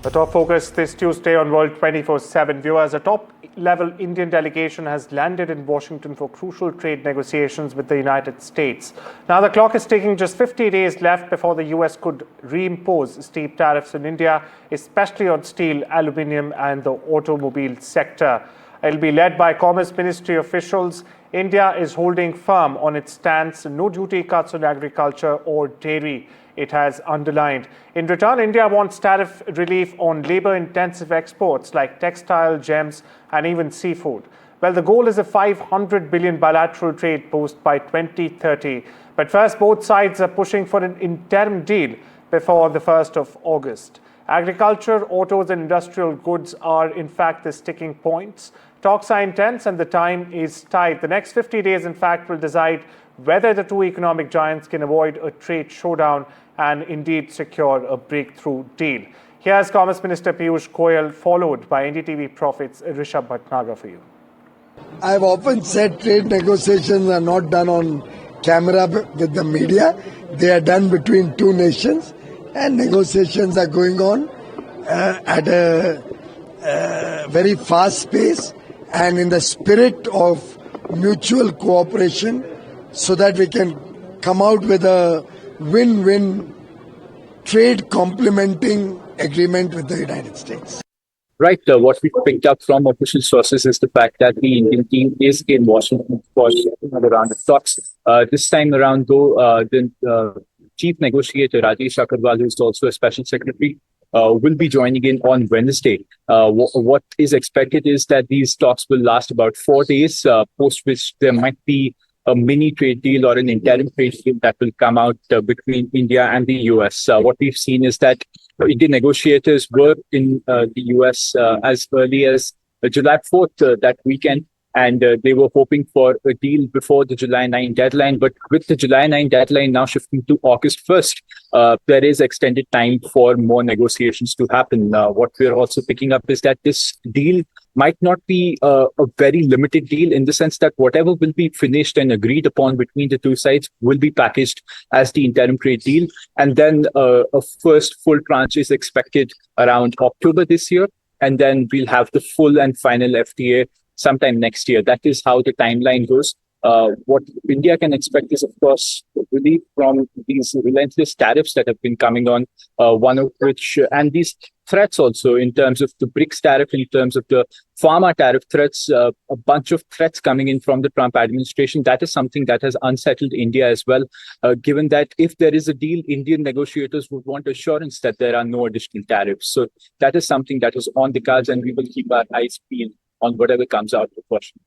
The top focus this Tuesday on World 24/7. Viewers, a top-level Indian delegation has landed in Washington for crucial trade negotiations with the United States. Now, the clock is ticking, just 50 days left before the US could reimpose steep tariffs in India, especially on steel, aluminium and the automobile sector. It will be led by Commerce Ministry officials. India is holding firm on its stance, no duty cuts on agriculture or dairy, it has underlined. In return, India wants tariff relief on labor-intensive exports like textile, gems and even seafood. Well, the goal is a 500 billion bilateral trade post by 2030. But first, both sides are pushing for an interim deal before the 1st of August. Agriculture, autos and industrial goods are in fact the sticking points. Talks are intense and the time is tight. The next 50 days, in fact, will decide whether the two economic giants can avoid a trade showdown and indeed secure a breakthrough deal. Here's Commerce Minister Piyush Goyal, followed by NDTV Profits Rishabh Bhatnagar for you. I've often said trade negotiations are not done on camera with the media. They are done between two nations, and negotiations are going on at a very fast pace and in the spirit of mutual cooperation, so that we can come out with a win-win trade complementing agreement with the United States. Right. What we picked up from official sources is the fact that the Indian team is in Washington for another round of talks. This time around, though, the chief negotiator, Rajesh Agarwal, who is also a special secretary, will be joining in on Wednesday. What is expected is that these talks will last about 4 days, post which there might be a mini trade deal or an interim trade deal that will come out between India and the US. What we've seen is that Indian negotiators were in the US as early as July 4th that weekend, and they were hoping for a deal before the July 9 deadline. But with the July 9 deadline now shifting to August 1st, there is extended time for more negotiations to happen. What we're also picking up is that this deal might not be a very limited deal, in the sense that whatever will be finished and agreed upon between the two sides will be packaged as the interim trade deal. And then a first full tranche is expected around October this year. And then we'll have the full and final FTA sometime next year. That is how the timeline goes. What India can expect is, of course, relief from these relentless tariffs that have been coming on, one of which, and these threats also in terms of the BRICS tariff, in terms of the pharma tariff threats, a bunch of threats coming in from the Trump administration. That is something that has unsettled India as well, given that if there is a deal, Indian negotiators would want assurance that there are no additional tariffs. So that is something that is on the cards, and we will keep our eyes peeled on whatever comes out of Washington.